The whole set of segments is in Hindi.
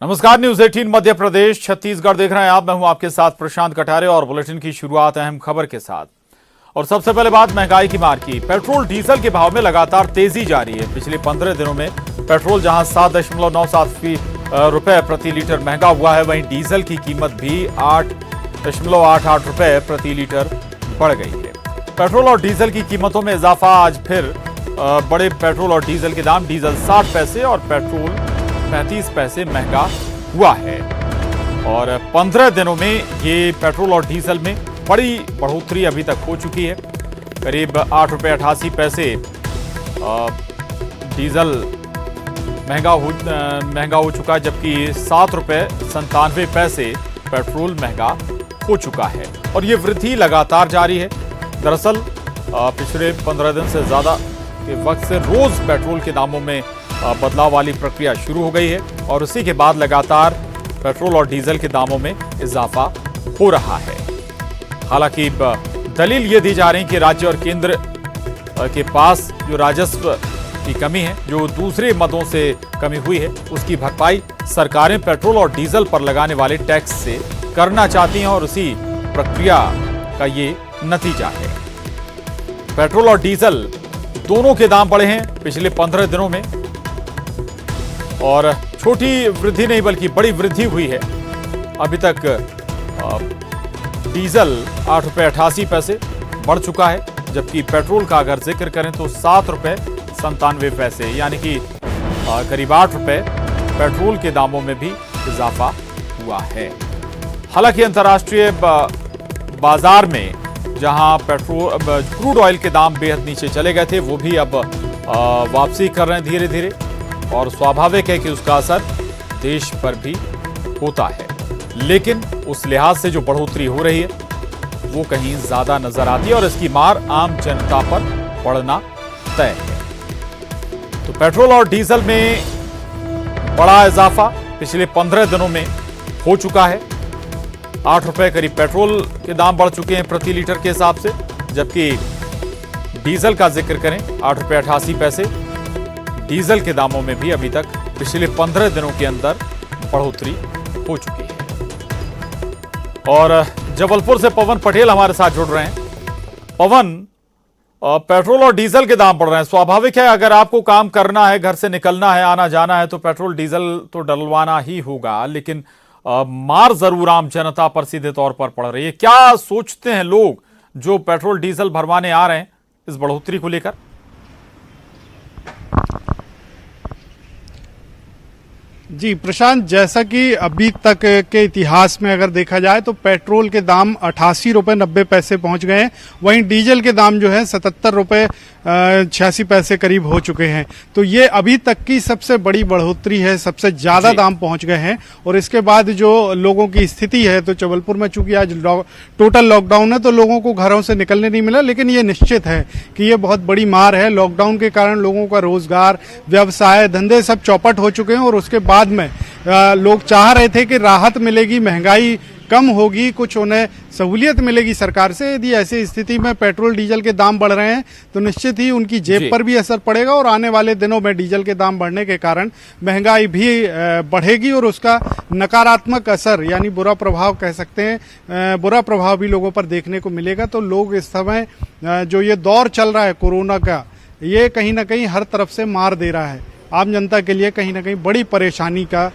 नमस्कार, न्यूज 18 मध्य प्रदेश छत्तीसगढ़ देख रहे हैं आप। मैं हूं आपके साथ प्रशांत कटारे और बुलेटिन की शुरुआत अहम खबर के साथ। और सबसे पहले बात महंगाई की मार की। पेट्रोल डीजल के भाव में लगातार तेजी जारी है। पिछले 15 दिनों में पेट्रोल जहां 7.97 रुपए प्रति लीटर महंगा हुआ है, वहीं डीजल की कीमत भी 8.88 रुपए प्रति लीटर बढ़ गई है। पेट्रोल और डीजल की कीमतों में इजाफा आज फिर बड़े पेट्रोल और डीजल के दाम, डीजल 60 पैसे और पेट्रोल 35 पैसे महंगा हुआ है। और 15 दिनों में ये पेट्रोल और डीजल में बड़ी बढ़ोतरी अभी तक हो चुकी है। करीब 8.88 डीजल महंगा हो चुका है, जबकि 7.97 पेट्रोल महंगा हो चुका है। और ये वृद्धि लगातार जारी है। दरअसल पिछले 15 दिन से ज्यादा के वक्त से रोज पेट्रोल के दामों में बदलाव वाली प्रक्रिया शुरू हो गई है और उसी के बाद लगातार पेट्रोल और डीजल के दामों में इजाफा हो रहा है। हालांकि दलील ये दी जा रही है कि राज्य और केंद्र के पास जो राजस्व की कमी है, जो दूसरे मदों से कमी हुई है, उसकी भरपाई सरकारें पेट्रोल और डीजल पर लगाने वाले टैक्स से करना चाहती हैं और उसी प्रक्रिया का ये नतीजा है। पेट्रोल और डीजल दोनों के दाम बढ़े हैं पिछले 15 दिनों में और छोटी वृद्धि नहीं बल्कि बड़ी वृद्धि हुई है। अभी तक डीजल 8.88 बढ़ चुका है, जबकि पेट्रोल का अगर जिक्र करें तो 7.97 यानी कि करीब 8 रुपए पेट्रोल के दामों में भी इजाफा हुआ है। हालांकि अंतर्राष्ट्रीय बाजार में जहां क्रूड ऑयल के दाम बेहद नीचे चले गए थे, वो भी अब वापसी कर रहे हैं धीरे धीरे और स्वाभाविक है कि उसका असर देश पर भी होता है। लेकिन उस लिहाज से जो बढ़ोतरी हो रही है वो कहीं ज्यादा नजर आती है और इसकी मार आम जनता पर पड़ना तय है। तो पेट्रोल और डीजल में बड़ा इजाफा पिछले 15 दिनों में हो चुका है। 8 रुपए करीब पेट्रोल के दाम बढ़ चुके हैं प्रति लीटर के हिसाब से, जबकि डीजल का जिक्र करें 8.88 डीजल के दामों में भी अभी तक पिछले 15 दिनों के अंदर बढ़ोतरी हो चुकी है। और जबलपुर से पवन पटेल हमारे साथ जुड़ रहे हैं। पवन, पेट्रोल और डीजल के दाम बढ़ रहे हैं, स्वाभाविक है अगर आपको काम करना है, घर से निकलना है, आना जाना है तो पेट्रोल डीजल तो डलवाना ही होगा, लेकिन मार जरूर आम जनता पर सीधे तौर पर पड़ रही है। क्या सोचते हैं लोग जो पेट्रोल डीजल भरवाने आ रहे हैं इस बढ़ोतरी को लेकर? जी प्रशांत, जैसा कि अभी तक के इतिहास में अगर देखा जाए तो पेट्रोल के दाम 88 रुपए 90 पैसे पहुंच गए हैं, वहीं डीजल के दाम जो है 77 रुपए 86 पैसे करीब हो चुके हैं। तो ये अभी तक की सबसे बड़ी बढ़ोतरी है, सबसे ज्यादा दाम पहुंच गए हैं। और इसके बाद जो लोगों की स्थिति है, तो जबलपुर में चूंकि आज टोटल लॉकडाउन है तो लोगों को घरों से निकलने नहीं मिला, लेकिन ये निश्चित है कि ये बहुत बड़ी मार है। लॉकडाउन के कारण लोगों का रोजगार, व्यवसाय, धंधे सब चौपट हो चुके हैं और उसके बाद में लोग चाह रहे थे कि राहत मिलेगी, महंगाई कम होगी, कुछ उन्हें सहूलियत मिलेगी सरकार से। यदि ऐसी स्थिति में पेट्रोल डीजल के दाम बढ़ रहे हैं तो निश्चित ही उनकी जेब पर भी असर पड़ेगा और आने वाले दिनों में डीजल के दाम बढ़ने के कारण महंगाई भी बढ़ेगी और उसका नकारात्मक असर यानी बुरा प्रभाव कह सकते हैं, बुरा प्रभाव भी लोगों पर देखने को मिलेगा। तो लोग इस समय जो ये दौर चल रहा है कोरोना का, ये कहीं ना कहीं हर तरफ से मार दे रहा है। आम जनता के लिए कहीं ना कहीं बड़ी परेशानी का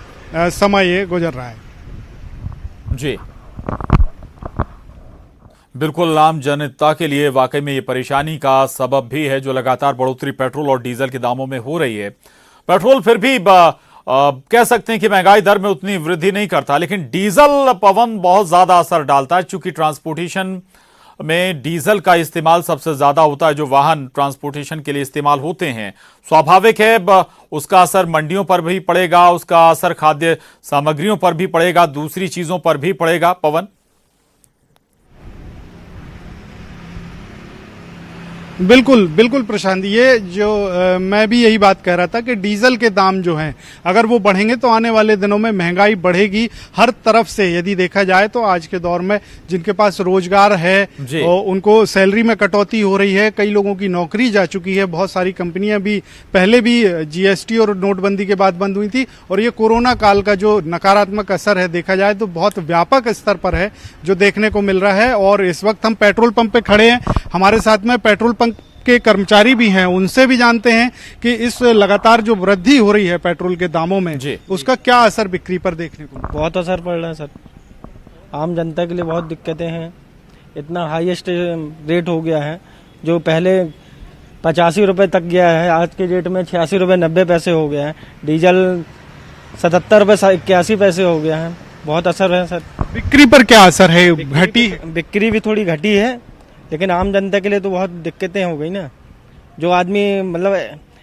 समय ये गुजर रहा है। जी बिल्कुल, आम जनता के लिए वाकई में ये परेशानी का सबब भी है जो लगातार बढ़ोतरी पेट्रोल और डीजल के दामों में हो रही है। पेट्रोल फिर भी कह सकते हैं कि महंगाई दर में उतनी वृद्धि नहीं करता, लेकिन डीजल पवन बहुत ज्यादा असर डालता है। चूंकि ट्रांसपोर्टेशन में डीजल का इस्तेमाल सबसे ज्यादा होता है, जो वाहन ट्रांसपोर्टेशन के लिए इस्तेमाल होते हैं, स्वाभाविक है उसका असर मंडियों पर भी पड़ेगा, उसका असर खाद्य सामग्रियों पर भी पड़ेगा, दूसरी चीजों पर भी पड़ेगा। पवन बिल्कुल बिल्कुल प्रशांत, ये जो मैं भी यही बात कह रहा था कि डीजल के दाम जो हैं अगर वो बढ़ेंगे तो आने वाले दिनों में महंगाई बढ़ेगी हर तरफ से। यदि देखा जाए तो आज के दौर में जिनके पास रोजगार है और उनको सैलरी में कटौती हो रही है, कई लोगों की नौकरी जा चुकी है, बहुत सारी कंपनियां भी पहले भी जीएसटी और नोटबंदी के बाद बंद हुई थी, और ये कोरोना काल का जो नकारात्मक असर है देखा जाए तो बहुत व्यापक स्तर पर है जो देखने को मिल रहा है। और इस वक्त हम पेट्रोल पंप पे खड़े हैं, हमारे साथ में पेट्रोल पंप के कर्मचारी भी हैं, उनसे भी जानते हैं कि इस लगातार जो वृद्धि हो रही है पेट्रोल के दामों में उसका क्या असर बिक्री पर देखने को। बहुत असर पड़ रहा है सर, आम जनता के लिए बहुत दिक्कतें हैं। इतना हाईएस्ट रेट हो गया है, जो पहले 85 रुपए तक गया है, आज के डेट में 86 रुपए 90 पैसे हो गया है। डीजल 77 रुपए 81 पैसे हो गया है। बहुत असर है सर। बिक्री पर क्या असर है? घटी? बिक्री भी थोड़ी घटी है, लेकिन आम जनता के लिए तो बहुत दिक्कतें हो गई ना। जो आदमी मतलब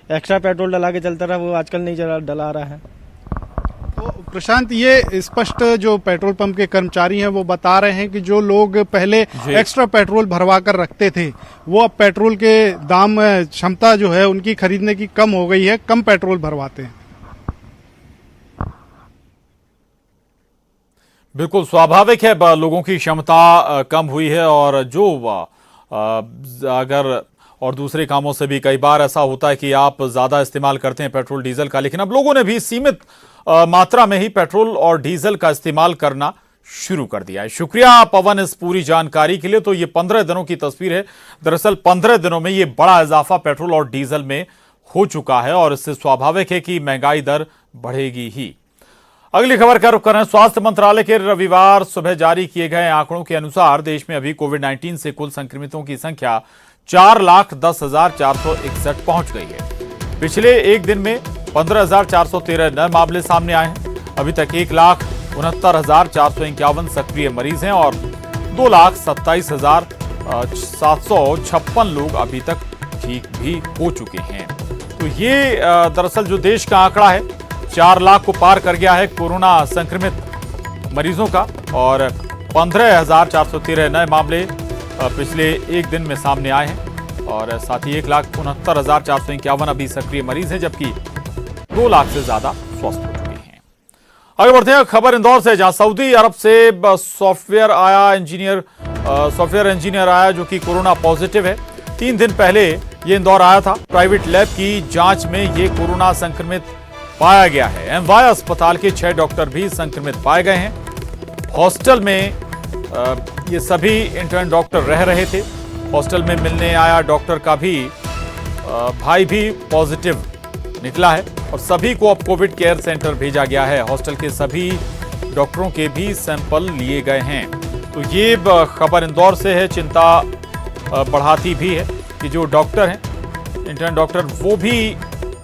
एक्स्ट्रा पेट्रोल डला के चलता रहा वो आजकल नहीं डला रहा है। तो प्रशांत, ये स्पष्ट जो पेट्रोल पंप के कर्मचारी हैं वो बता रहे हैं कि जो लोग पहले एक्स्ट्रा पेट्रोल भरवा कर रखते थे वो अब पेट्रोल के दाम क्षमता जो है उनकी खरीदने की कम हो गई है, कम पेट्रोल भरवाते हैं। बिल्कुल स्वाभाविक है, लोगों की क्षमता कम हुई है और जो अगर और दूसरे कामों से भी कई बार ऐसा होता है कि आप ज्यादा इस्तेमाल करते हैं पेट्रोल डीजल का, लेकिन अब लोगों ने भी सीमित मात्रा में ही पेट्रोल और डीजल का इस्तेमाल करना शुरू कर दिया है। शुक्रिया पवन इस पूरी जानकारी के लिए। तो ये 15 दिनों की तस्वीर है। दरअसल 15 दिनों में ये बड़ा इजाफा पेट्रोल और डीजल में हो चुका है और इससे स्वाभाविक है कि महंगाई दर बढ़ेगी ही। अगली खबर का रुख कर रहे हैं। स्वास्थ्य मंत्रालय के रविवार सुबह जारी किए गए आंकड़ों के अनुसार देश में अभी कोविड-19 से कुल संक्रमितों की संख्या 4,10,461 पहुंच गई है। पिछले एक दिन में 15,413 नए मामले सामने आए हैं। अभी तक 1,69,451 सक्रिय मरीज हैं और 2,27,756 लोग अभी तक ठीक भी हो चुके हैं। तो ये दरअसल जो देश का आंकड़ा है 4 लाख को पार कर गया है कोरोना संक्रमित मरीजों का और 15,413 नए मामले पिछले एक दिन में सामने आए हैं और साथ ही 1,69,451 अभी सक्रिय मरीज हैं, जबकि 2 लाख से ज्यादा स्वस्थ हो चुके हैं। आगे बढ़ते हैं, खबर इंदौर से, जहां सऊदी अरब से सॉफ्टवेयर इंजीनियर आया जो कि कोरोना पॉजिटिव है। 3 दिन पहले ये इंदौर आया था। प्राइवेट लैब की जांच में ये कोरोना संक्रमित पाया गया है। एमवाय अस्पताल के 6 डॉक्टर भी संक्रमित पाए गए हैं। हॉस्टल में ये सभी इंटर्न डॉक्टर रह रहे थे। हॉस्टल में मिलने आया डॉक्टर का भी भाई भी पॉजिटिव निकला है और सभी को अब कोविड केयर सेंटर भेजा गया है। हॉस्टल के सभी डॉक्टरों के भी सैंपल लिए गए हैं। तो ये खबर इंदौर से है, चिंता बढ़ाती भी है कि जो डॉक्टर हैं, इंटर्न डॉक्टर, वो भी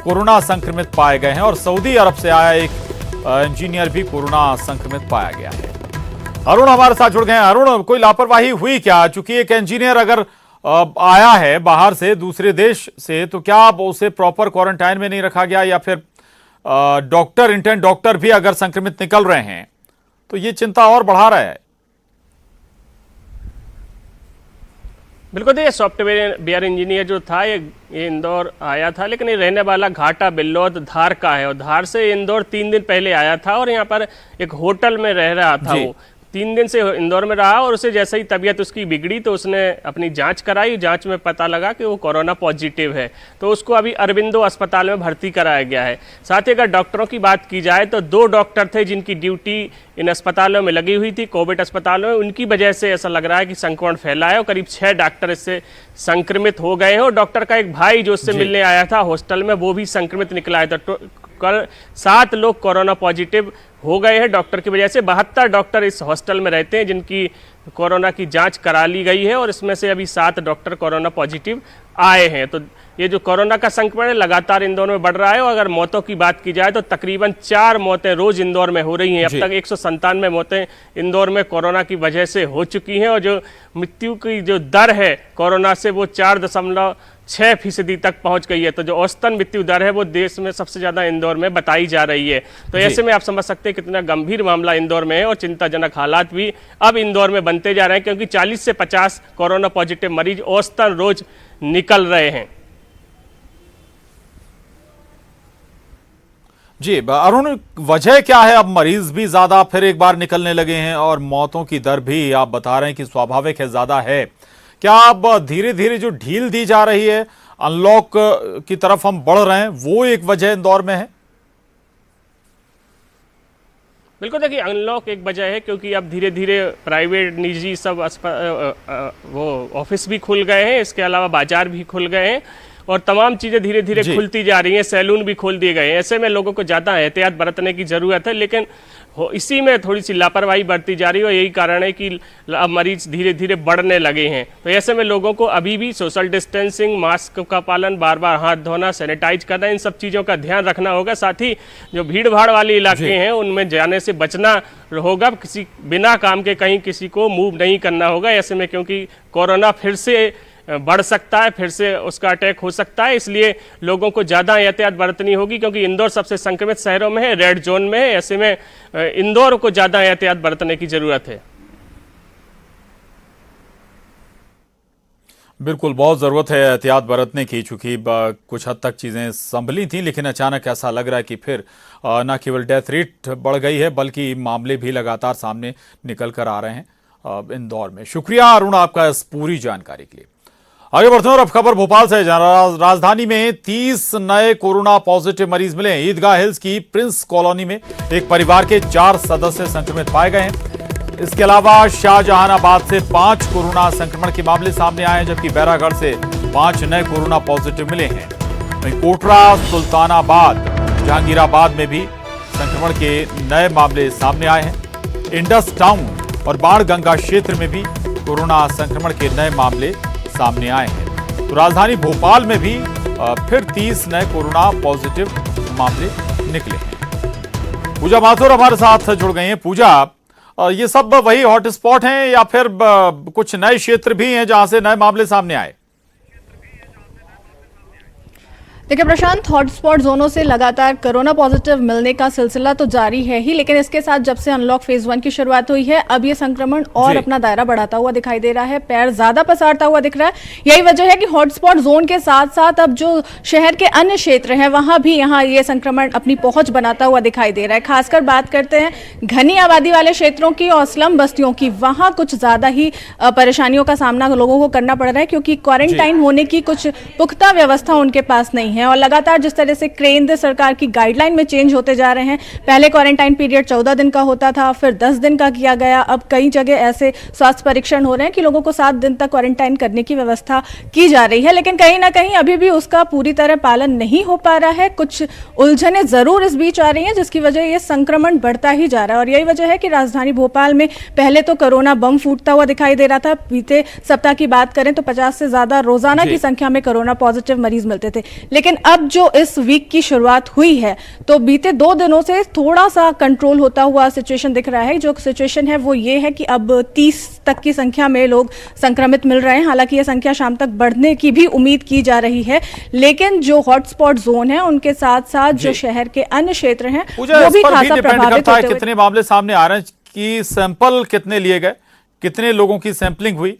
कोरोना संक्रमित पाए गए हैं और सऊदी अरब से आया एक इंजीनियर भी कोरोना संक्रमित पाया गया है। अरुण हमारे साथ जुड़ गए हैं। अरुण, कोई लापरवाही हुई क्या? चूंकि एक इंजीनियर अगर आया है बाहर से, दूसरे देश से, तो क्या उसे प्रॉपर क्वारंटाइन में नहीं रखा गया या फिर डॉक्टर, इंटर्न डॉक्टर भी अगर संक्रमित निकल रहे हैं तो ये चिंता और बढ़ा रहा है। बिल्कुल, ये सॉफ्टवेयर इंजीनियर जो था ये इंदौर आया था, लेकिन ये रहने वाला घाटा बिल्लौद धार का है और धार से इंदौर 3 दिन पहले आया था और यहाँ पर एक होटल में रह रहा था। वो 3 दिन से इंदौर में रहा और उसे जैसे ही तबीयत उसकी बिगड़ी तो उसने अपनी जांच कराई। जांच में पता लगा कि वो कोरोना पॉजिटिव है, तो उसको अभी अरबिंदो अस्पताल में भर्ती कराया गया है। साथ ही अगर डॉक्टरों की बात की जाए तो 2 डॉक्टर थे जिनकी ड्यूटी इन अस्पतालों में लगी हुई थी, कोविड अस्पतालों में। उनकी वजह से ऐसा लग रहा है कि संक्रमण फैला है और करीब 6 डॉक्टर इससे संक्रमित हो गए हैं और डॉक्टर का एक भाई जो उससे मिलने आया था हॉस्टल में, वो भी संक्रमित निकला है। तो कल 7 लोग कोरोना पॉजिटिव हो गए हैं डॉक्टर की वजह से। 72 डॉक्टर इस हॉस्टल में रहते हैं जिनकी कोरोना की जांच करा ली गई है और इसमें से अभी 7 डॉक्टर कोरोना पॉजिटिव आए हैं। तो ये जो कोरोना का संक्रमण है लगातार इंदौर में बढ़ रहा है और अगर मौतों की बात की जाए तो तकरीबन 4 मौतें रोज इंदौर में हो रही हैं। अब तक 197 मौतें इंदौर में कोरोना की वजह से हो चुकी हैं और जो मृत्यु की जो दर है कोरोना से वो 4.6% तक पहुंच गई है। तो जो औसतन मृत्यु दर है वो देश में सबसे ज्यादा इंदौर में बताई जा रही है। तो ऐसे में आप समझ सकते हैं कितना गंभीर मामला इंदौर में है और चिंताजनक हालात भी अब इंदौर में बनते जा रहे हैं, क्योंकि 40 से 50 कोरोना पॉजिटिव मरीज औसतन रोज निकल रहे हैं। जी अरुण, वजह क्या है? अब मरीज भी ज्यादा फिर एक बार निकलने लगे हैं और मौतों की दर भी आप बता रहे हैं कि स्वाभाविक है, ज्यादा है। क्या अब धीरे धीरे जो ढील दी जा रही है, अनलॉक की तरफ हम बढ़ रहे हैं, वो एक वजह इंदौर में है? बिल्कुल, देखिए अनलॉक एक वजह है क्योंकि अब धीरे धीरे प्राइवेट निजी सब वो ऑफिस भी खुल गए हैं, इसके अलावा बाजार भी खुल गए हैं और तमाम चीज़ें धीरे धीरे खुलती जा रही हैं, सैलून भी खोल दिए गए हैं। ऐसे में लोगों को ज़्यादा एहतियात बरतने की ज़रूरत है, लेकिन इसी में थोड़ी सी लापरवाही बरती जा रही है और यही कारण है कि अब मरीज धीरे धीरे बढ़ने लगे हैं। तो ऐसे में लोगों को अभी भी सोशल डिस्टेंसिंग, मास्क का पालन, बार बार हाथ धोना, सैनिटाइज करना, इन सब चीज़ों का ध्यान रखना होगा। साथ ही जो भीड़ भाड़ वाले इलाके हैं उनमें जाने से बचना होगा। किसी बिना काम के कहीं किसी को मूव नहीं करना होगा ऐसे में, क्योंकि कोरोना फिर से बढ़ सकता है, फिर से उसका अटैक हो सकता है। इसलिए लोगों को ज़्यादा एहतियात बरतनी होगी क्योंकि इंदौर सबसे संक्रमित शहरों में है, रेड जोन में है। ऐसे में इंदौर को ज़्यादा एहतियात बरतने की ज़रूरत है। बिल्कुल, बहुत ज़रूरत है एहतियात बरतने की, चूंकि कुछ हद तक चीज़ें संभली थी, लेकिन अचानक ऐसा लग रहा है कि फिर न केवल डेथ रेट बढ़ गई है बल्कि मामले भी लगातार सामने निकल कर आ रहे हैं इंदौर में। शुक्रिया अरुण आपका इस पूरी जानकारी के लिए। आगे बढ़ते हैं और अब खबर भोपाल से। राजधानी में 30 नए कोरोना पॉजिटिव मरीज मिले। ईदगाह हिल्स की प्रिंस कॉलोनी में एक परिवार के 4 सदस्य संक्रमित पाए गए हैं। इसके अलावा शाहजहानाबाद से 5 कोरोना संक्रमण के मामले सामने आए हैं, जबकि बैरागढ़ से 5 नए कोरोना पॉजिटिव मिले हैं। वहीं कोटरा, सुल्तानाबाद, जहांगीराबाद में भी संक्रमण के नए मामले सामने आए हैं। इंडस टाउन और बाणगंगा क्षेत्र में भी कोरोना संक्रमण के नए मामले सामने आए हैं। तो राजधानी भोपाल में भी फिर 30 नए कोरोना पॉजिटिव मामले निकले हैं। पूजा माथुर हमारे साथ जुड़ गई हैं। पूजा, ये सब वही हॉटस्पॉट हैं या फिर कुछ नए क्षेत्र भी हैं जहां से नए मामले सामने आए? देखिए प्रशांत, हॉटस्पॉट जोनों से लगातार कोरोना पॉजिटिव मिलने का सिलसिला तो जारी है ही, लेकिन इसके साथ जब से अनलॉक फेज 1 की शुरुआत हुई है, अब ये संक्रमण और अपना दायरा बढ़ाता हुआ दिखाई दे रहा है, पैर ज्यादा पसारता हुआ दिख रहा है। यही वजह है कि हॉटस्पॉट जोन के साथ साथ अब जो शहर के अन्य क्षेत्र हैं वहां भी यहाँ ये संक्रमण अपनी पहुंच बनाता हुआ दिखाई दे रहा है। खासकर बात करते हैं घनी आबादी वाले क्षेत्रों की और स्लम बस्तियों की, वहां कुछ ज्यादा ही परेशानियों का सामना लोगों को करना पड़ रहा है क्योंकि क्वारंटाइन होने की कुछ पुख्ता व्यवस्था उनके पास नहीं है। और लगातार जिस तरह से केंद्र सरकार की गाइडलाइन में चेंज होते जा रहे हैं, पहले क्वारंटाइन पीरियड 14 दिन का होता था, फिर 10 दिन का किया गया। अब कई जगह ऐसे स्वास्थ्य परीक्षण हो रहे हैं कि लोगों को 7 दिन तक क्वारंटाइन करने की व्यवस्था की जा रही है, लेकिन कहीं ना कहीं अभी भी उसका पूरी तरह पालन नहीं हो पा रहा है। कुछ उलझने जरूर इस बीच आ रही हैं जिसकी वजह ये संक्रमण बढ़ता ही जा रहा है। और यही वजह है कि राजधानी भोपाल में पहले तो कोरोना बम फूटता हुआ दिखाई दे रहा था। बीते सप्ताह की बात करें तो 50 से ज्यादा रोजाना की संख्या में कोरोना पॉजिटिव मरीज मिलते थे, लेकिन अब जो इस वीक की शुरुआत हुई है तो बीते 2 दिनों से थोड़ा सा कंट्रोल होता हुआ सिचुएशन दिख रहा है। जो सिचुएशन है वो ये है कि अब 30 तक की संख्या में लोग संक्रमित मिल रहे हैं। हालांकि यह संख्या शाम tक बढ़ने की भी उम्मीद की जा रही है, लेकिन जो हॉटस्पॉट जोन है उनके साथ साथ जो शहर के अन्य क्षेत्र हैं वो भी खासा प्रभावित होते हुए। कितने मामले सामने आ रहे हैं कि सैंपल कितने लिए गए, कितने लोगों की सैंपलिंग हुई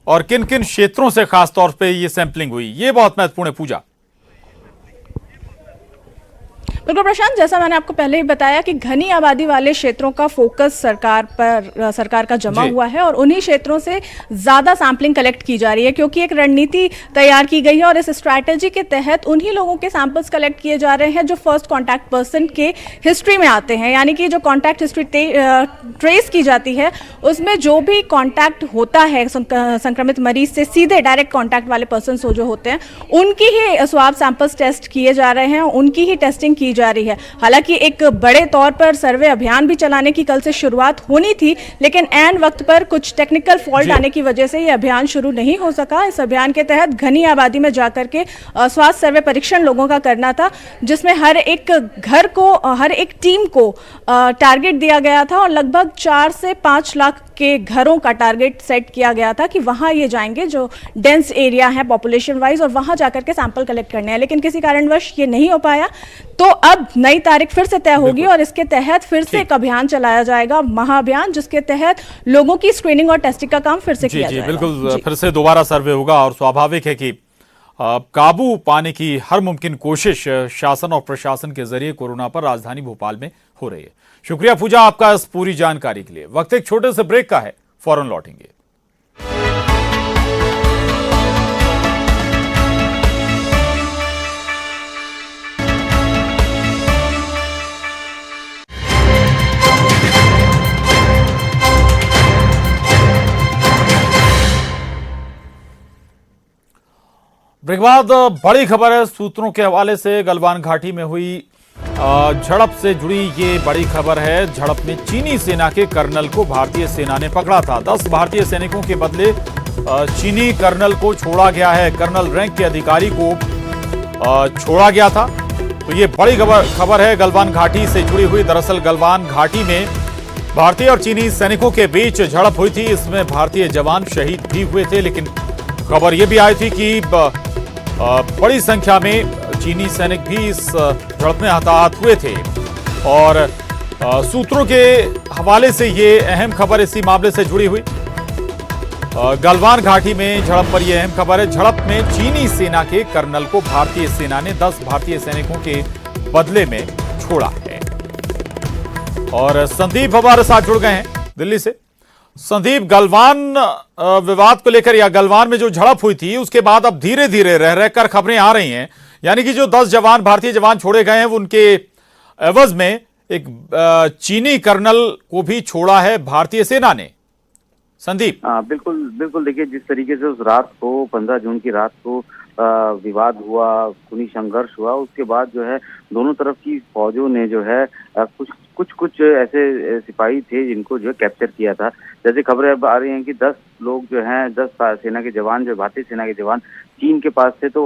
और किन किन क्षेत्रों से खासतौर पर यह सैंपलिंग हुई, ये बहुत महत्वपूर्ण है। पूजा, बिल्कुल प्रशांत, जैसा मैंने आपको पहले ही बताया कि घनी आबादी वाले क्षेत्रों का फोकस सरकार का जमा हुआ है और उन्हीं क्षेत्रों से ज्यादा सैंपलिंग कलेक्ट की जा रही है क्योंकि एक रणनीति तैयार की गई है और इस स्ट्रैटेजी के तहत उन्हीं लोगों के सैंपल्स कलेक्ट किए जा रहे हैं जो फर्स्ट कॉन्टैक्ट पर्सन के हिस्ट्री में आते हैं। यानी कि जो कॉन्टैक्ट हिस्ट्री ट्रेस की जाती है उसमें जो भी कॉन्टैक्ट होता है संक्रमित मरीज से, सीधे डायरेक्ट कॉन्टैक्ट वाले पर्सन जो होते हैं उनकी ही स्वाब सैंपल्स टेस्ट किए जा रहे हैं, उनकी ही टेस्टिंग की जा रही है। हालांकि एक बड़े तौर पर सर्वे अभियान भी चलाने की कल से शुरुआत होनी थी, लेकिन ऐन वक्त पर कुछ टेक्निकल फॉल्ट आने की वजह से यह अभियान शुरू नहीं हो सका। इस अभियान के तहत घनी आबादी में जाकर के स्वास्थ्य सर्वे परीक्षण लोगों का करना था, जिसमें हर एक घर को, हर एक टीम को टारगेट दिया गया था और लगभग 4 से 5 लाख के घरों का टारगेट सेट किया गया था कि वहां ये जाएंगे जो डेंस एरिया है पॉपुलेशन वाइज और वहां जाकर के सैंपल कलेक्ट करने हैं। लेकिन किसी कारणवश ये नहीं हो पाया, तो अब नई तारीख फिर से तय होगी और इसके तहत फिर से एक अभियान चलाया जाएगा, महाअभियान, जिसके तहत लोगों की स्क्रीनिंग और टेस्टिंग का काम फिर से किया जाएगा। बिल्कुल, फिर से दोबारा सर्वे होगा और स्वाभाविक है कि काबू पाने की हर मुमकिन कोशिश शासन और प्रशासन के जरिए कोरोना पर राजधानी भोपाल में हो रही है। शुक्रिया पूजा आपका इस पूरी जानकारी के लिए। वक्त एक छोटे से ब्रेक का है, फौरन लौटेंगे। ब्रेक बाद बड़ी खबर है सूत्रों के हवाले से। गलवान घाटी में हुई झड़प से जुड़ी ये बड़ी खबर है। झड़प में चीनी सेना के कर्नल को भारतीय सेना ने पकड़ा था। 10 भारतीय सैनिकों के बदले चीनी कर्नल को छोड़ा गया है। कर्नल रैंक के अधिकारी को छोड़ा गया था। तो ये बड़ी खबर है गलवान घाटी से जुड़ी हुई। दरअसल गलवान घाटी में भारतीय और चीनी सैनिकों के बीच झड़प हुई थी। इसमें भारतीय जवान शहीद भी हुए थे, लेकिन खबर यह भी आई थी कि बड़ी संख्या में चीनी सैनिक भी इस झड़प में हताहत हुए थे। और सूत्रों के हवाले से ये अहम खबर इसी मामले से जुड़ी हुई। गलवान घाटी में झड़प पर यह अहम खबर है। झड़प में चीनी सेना के कर्नल को भारतीय सेना ने 10 भारतीय सैनिकों के बदले में छोड़ा है। और संदीप हमारे साथ जुड़ गए हैं दिल्ली से। संदीप, गलवान विवाद को लेकर या गलवान में जो झड़प हुई थी उसके बाद अब धीरे धीरे रह रहकर खबरें आ रही हैं, यानी कि जो 10 जवान भारतीय जवान छोड़े गए हैं उनके एवज में एक चीनी कर्नल को भी छोड़ा है भारतीय सेना ने। संदीप। बिल्कुल बिल्कुल, देखिए जिस तरीके से उस रात को 15 जून की रात को विवाद हुआ, खूनी संघर्ष हुआ, उसके बाद जो है दोनों तरफ की फौजों ने जो है कुछ ऐसे सिपाही थे जिनको जो है कैप्चर किया था। जैसे खबरें अब आ रही हैं कि 10 लोग जो हैं, 10 सेना के जवान, जो भारतीय सेना के जवान चीन के पास थे, तो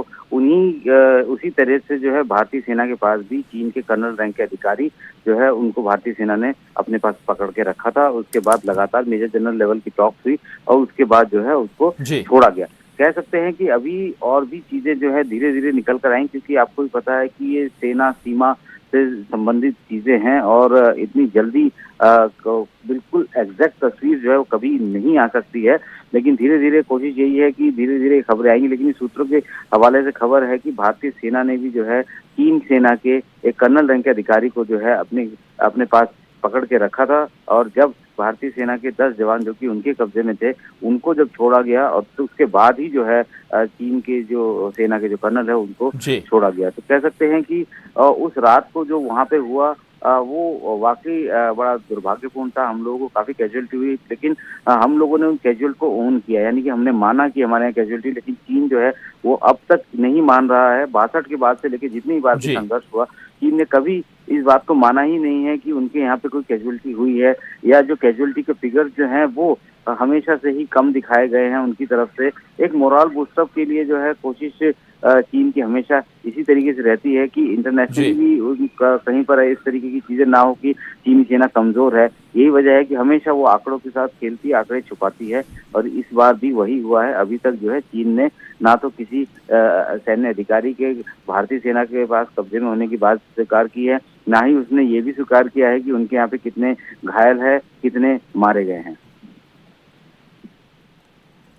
उसी तरह से जो है भारतीय सेना के पास भी चीन के कर्नल रैंक के अधिकारी जो है उनको भारतीय सेना ने अपने पास पकड़ के रखा था। उसके बाद लगातार मेजर जनरल लेवल की टॉक्स हुई और उसके बाद जो है उसको छोड़ा गया। कह सकते हैं कि अभी और भी चीजें जो है धीरे धीरे निकल कर आई, क्योंकि आपको भी पता है कि ये सेना सीमा से संबंधित चीजें हैं और इतनी जल्दी बिल्कुल एग्जैक्ट तस्वीर जो है वो कभी नहीं आ सकती है। लेकिन धीरे धीरे कोशिश यही है कि धीरे धीरे खबरें आएंगी। लेकिन सूत्रों के हवाले से खबर है कि भारतीय सेना ने भी जो है चीन सेना के एक कर्नल रैंक के अधिकारी को जो है अपने पास पकड़ के रखा था। और जब भारतीय सेना के 10 जवान जो कि उनके कब्जे में थे, उनको जब छोड़ा गया और तो उसके बाद ही जो है चीन के जो सेना के जो कर्नल है उनको छोड़ा गया। तो कह सकते हैं कि उस रात को जो वहां पे हुआ वो वाकई बड़ा दुर्भाग्यपूर्ण था। हम लोगों को काफी कैजुअलिटी हुई, लेकिन हम लोगों ने उन कैजुअल को ओन किया, यानी कि हमने माना कि हमारे यहाँ कैजुअलिटी, लेकिन चीन जो है वो अब तक नहीं मान रहा है। 62 के बाद से लेकर जितनी बार भी संघर्ष हुआ, चीन ने कभी इस बात को माना ही नहीं है कि उनके यहाँ पे कोई कैजुअलिटी हुई है, या जो कैजुअलिटी के फिगर जो हैं वो हमेशा से ही कम दिखाए गए हैं उनकी तरफ से। एक मोरल बूस्टअप के लिए जो है कोशिश चीन की हमेशा इसी तरीके से रहती है कि इंटरनेशनली भी कहीं पर इस तरीके की चीजें ना हो कि चीनी सेना कमजोर है। यही वजह है कि हमेशा वो आंकड़ों के साथ खेलती, आंकड़े छुपाती है, और इस बार भी वही हुआ है। अभी तक जो है चीन ने ना तो किसी सैन्य अधिकारी के भारतीय सेना के पास कब्जे में होने की बात स्वीकार की है, ना ही उसने ये भी स्वीकार किया है कि उनके यहाँ पे कितने घायल है, कितने मारे गए हैं।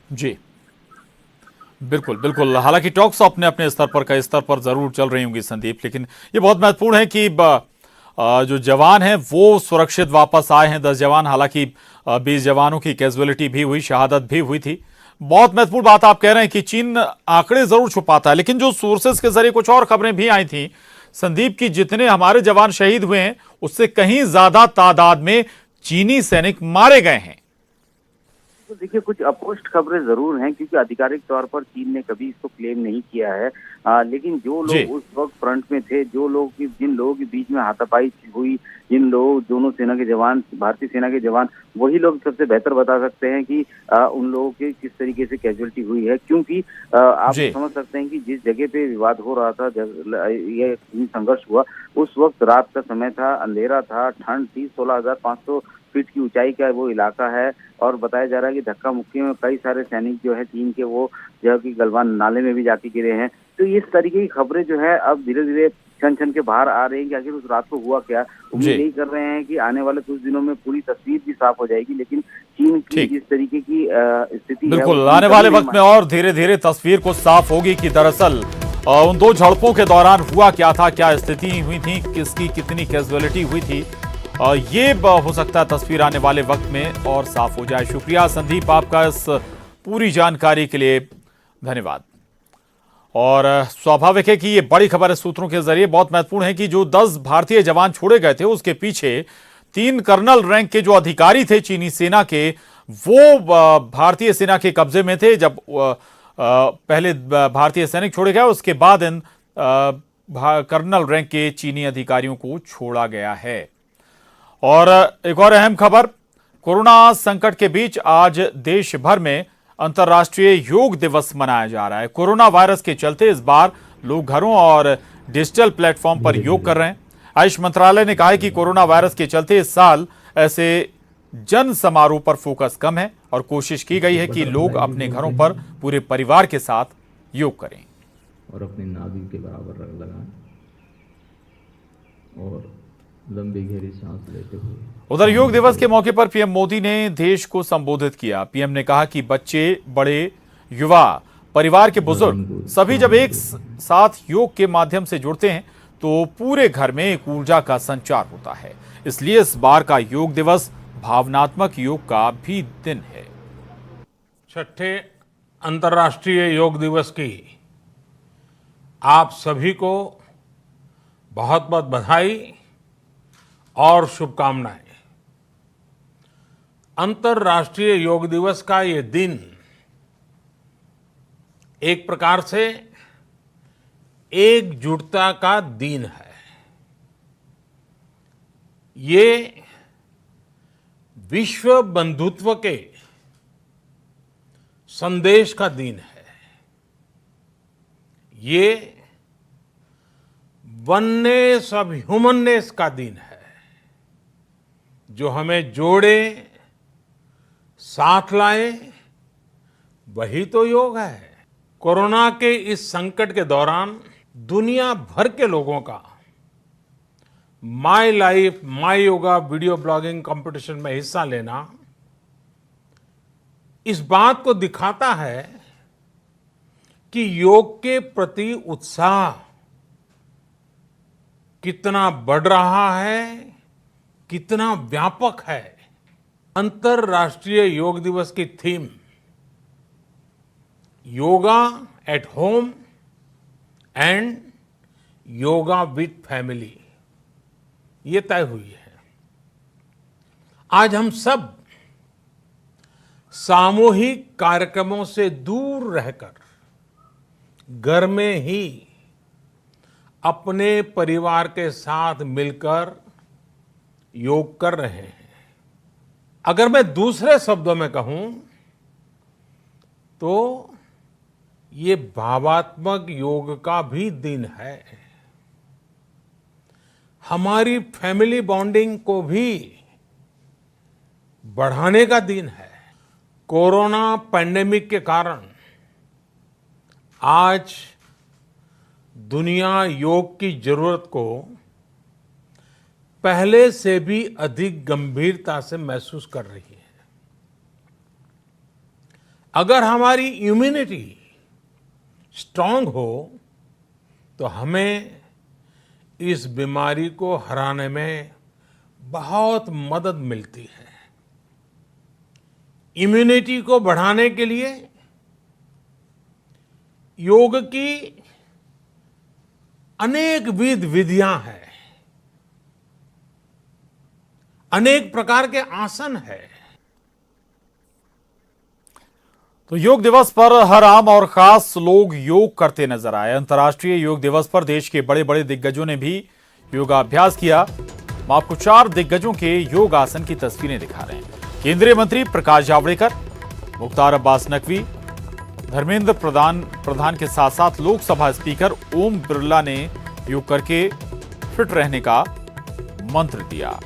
जी बिल्कुल बिल्कुल। हालांकि टॉक्स अपने अपने स्तर पर कई स्तर पर जरूर चल रही होंगी संदीप, लेकिन ये बहुत महत्वपूर्ण है कि जो जवान हैं वो सुरक्षित वापस आए हैं। 10 जवान, हालांकि 20 जवानों की कैजुअलिटी भी हुई, शहादत भी हुई थी। बहुत महत्वपूर्ण बात आप कह रहे हैं कि चीन आंकड़े जरूर छुपाता है, लेकिन जो सोर्सेस के जरिए कुछ और खबरें भी आई थी संदीप की, जितने हमारे जवान शहीद हुए हैं उससे कहीं ज्यादा तादाद में चीनी सैनिक मारे गए हैं। तो देखिए कुछ अपोस्ट खबरें जरूर हैं, क्योंकि आधिकारिक तौर पर चीन ने कभी इसको क्लेम नहीं किया है। लेकिन जो लोग उस वक्त फ्रंट में थे, जिन लोगों के बीच में हाथापाई हुई, जिन लोग दोनों सेना के जवान, भारतीय सेना के जवान, वही लोग सबसे बेहतर बता सकते हैं कि उन लोगों की किस तरीके से कैजुअलिटी हुई है। क्योंकि आप समझ सकते हैं कि जिस जगह पे विवाद हो रहा था, ये संघर्ष हुआ, उस वक्त रात का समय था, अंधेरा था, ठंड थी, 16,500 फीट की ऊंचाई का वो इलाका है और बताया जा रहा है कि धक्का मुक्की में कई सारे सैनिक जो है चीन के वो जो कि गलवान नाले में भी जाके गिरे हैं। तो इस तरीके की खबरें जो है अब धीरे धीरे छन छन के बाहर आ रही हैं कि आखिर उस रात को हुआ क्या। उम्मीद यही कर रहे हैं कि आने वाले कुछ दिनों में पूरी तस्वीर भी साफ हो जाएगी, लेकिन चीन की जिस तरीके की स्थिति है, बिल्कुल आने वाले वक्त में और धीरे धीरे तस्वीर को साफ होगी कि दरअसल उन दो झड़पों के दौरान हुआ क्या था, क्या स्थिति हुई थी, किसकी कितनी कैजुअलिटी हुई थी। ये हो सकता है तस्वीर आने वाले वक्त में और साफ हो जाए। शुक्रिया संदीप आपका इस पूरी जानकारी के लिए, धन्यवाद। और स्वाभाविक है कि ये बड़ी खबर है सूत्रों के जरिए बहुत महत्वपूर्ण है कि जो 10 भारतीय जवान छोड़े गए थे उसके पीछे 3 कर्नल रैंक के जो अधिकारी थे चीनी सेना के, वो भारतीय सेना के कब्जे में थे। जब पहले भारतीय सैनिक छोड़े गए उसके बाद इन कर्नल रैंक के चीनी अधिकारियों को छोड़ा गया है। और एक और अहम खबर, कोरोना संकट के बीच आज देश भर में अंतर्राष्ट्रीय योग दिवस मनाया जा रहा है। कोरोना वायरस के चलते इस बार लोग घरों और डिजिटल प्लेटफॉर्म पर योग कर रहे हैं। आयुष मंत्रालय ने कहा है कि कोरोना वायरस के चलते इस साल ऐसे जन समारोह पर फोकस कम है और कोशिश की गई है कि लोग अपने घरों पर पूरे परिवार के साथ योग करें और अपनी नाभि के बराबर लगाएं और लंबी गहरी सांस लेते हुए। उधर योग दिवस के मौके पर पीएम मोदी ने देश को संबोधित किया। पीएम ने कहा कि बच्चे, बड़े, युवा, परिवार के बुजुर्ग सभी जब एक साथ योग के माध्यम से जुड़ते हैं तो पूरे घर में एक ऊर्जा का संचार होता है। इसलिए इस बार का योग दिवस भावनात्मक योग का भी दिन है। छठे अंतर्राष्ट्रीय योग दिवस की आप सभी को बहुत बहुत बधाई और शुभकामनाएं। अंतर्राष्ट्रीय योग दिवस का ये दिन एक प्रकार से एकजुटता का दिन है। ये विश्व बंधुत्व के संदेश का दिन है। ये वननेस ऑफ ह्यूमननेस का दिन है जो हमें जोड़े, साथ लाए, वही तो योग है। कोरोना के इस संकट के दौरान दुनिया भर के लोगों का my life my yoga video blogging competition में हिस्सा लेना इस बात को दिखाता है कि योग के प्रति उत्साह कितना बढ़ रहा है, कितना व्यापक है। अंतर्राष्ट्रीय योग दिवस की theme yoga at home and yoga with family ये तय हुई है। आज हम सब सामूहिक कार्यक्रमों से दूर रहकर घर में ही अपने परिवार के साथ मिलकर योग कर रहे हैं। अगर मैं दूसरे शब्दों में कहूं तो ये भावात्मक योग का भी दिन है। हमारी फैमिली बॉन्डिंग को भी बढ़ाने का दिन है। कोरोना पैंडेमिक के कारण आज दुनिया योग की जरूरत को पहले से भी अधिक गंभीरता से महसूस कर रही है। अगर हमारी इम्यूनिटी स्ट्रांग हो तो हमें इस बीमारी को हराने में बहुत मदद मिलती है। इम्यूनिटी को बढ़ाने के लिए योग की अनेक विधियां हैं, अनेक प्रकार के आसन है। तो योग दिवस पर हर आम और खास लोग योग करते नजर आए। अंतर्राष्ट्रीय योग दिवस पर देश के बड़े बड़े दिग्गजों ने भी योगाभ्यास किया। हम आपको 4 दिग्गजों के योग आसन की तस्वीरें दिखा रहे हैं। केंद्रीय मंत्री प्रकाश जावड़ेकर, मुख्तार अब्बास नकवी, धर्मेंद्र प्रधान के साथ साथ लोकसभा स्पीकर ओम बिरला ने योग करके फिट रहने का मंत्र दिया।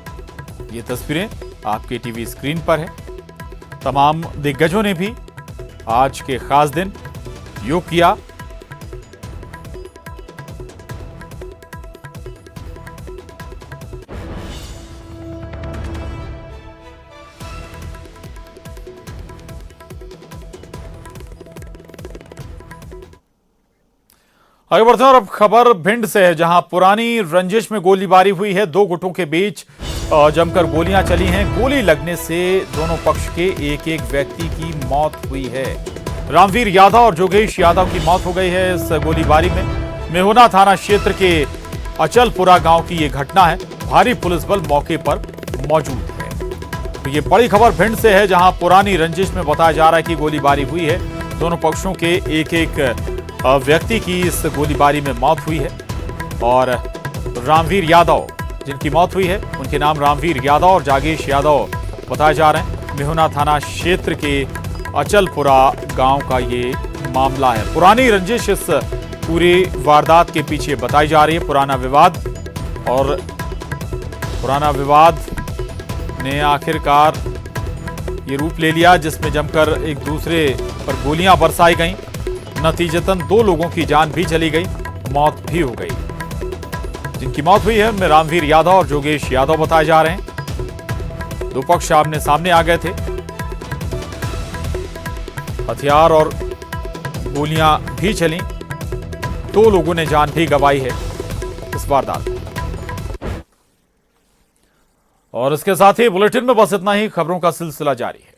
ये तस्वीरें आपके टीवी स्क्रीन पर है। तमाम दिग्गजों ने भी आज के खास दिन योग किया। आगे बढ़ते हैं और अब खबर भिंड से है, जहां पुरानी रंजिश में गोलीबारी हुई है। दो गुटों के बीच जमकर गोलियां चली हैं। गोली लगने से दोनों पक्ष के एक एक व्यक्ति की मौत हुई है। रामवीर यादव और जोगेश यादव की मौत हो गई है इस गोलीबारी में। मेहुना थाना क्षेत्र के अचलपुरा गांव की ये घटना है। भारी पुलिस बल मौके पर मौजूद है। तो ये बड़ी खबर भिंड से है, जहां पुरानी रंजिश में बताया जा रहा है कि गोलीबारी हुई है। दोनों पक्षों के एक एक व्यक्ति की इस गोलीबारी में मौत हुई है। और रामवीर यादव जिनकी मौत हुई है, उनके नाम रामवीर यादव और जागेश यादव बताए जा रहे हैं। मेहुना थाना क्षेत्र के अचलपुरा गांव का ये मामला है। पुरानी रंजिश इस पूरी वारदात के पीछे बताई जा रही है। पुराना विवाद ने आखिरकार ये रूप ले लिया, जिसमें जमकर एक दूसरे पर गोलियां बरसाई गईं। नतीजतन दो लोगों की जान भी चली गई, मौत भी हो गई। जिनकी मौत हुई है उनमें रामवीर यादव और जोगेश यादव बताए जा रहे हैं। दो पक्ष आमने सामने आ गए थे। हथियार और गोलियां भी चली। दो लोगों ने जान भी गंवाई है इस वारदात में। और इसके साथ ही बुलेटिन में बस इतना ही। खबरों का सिलसिला जारी है।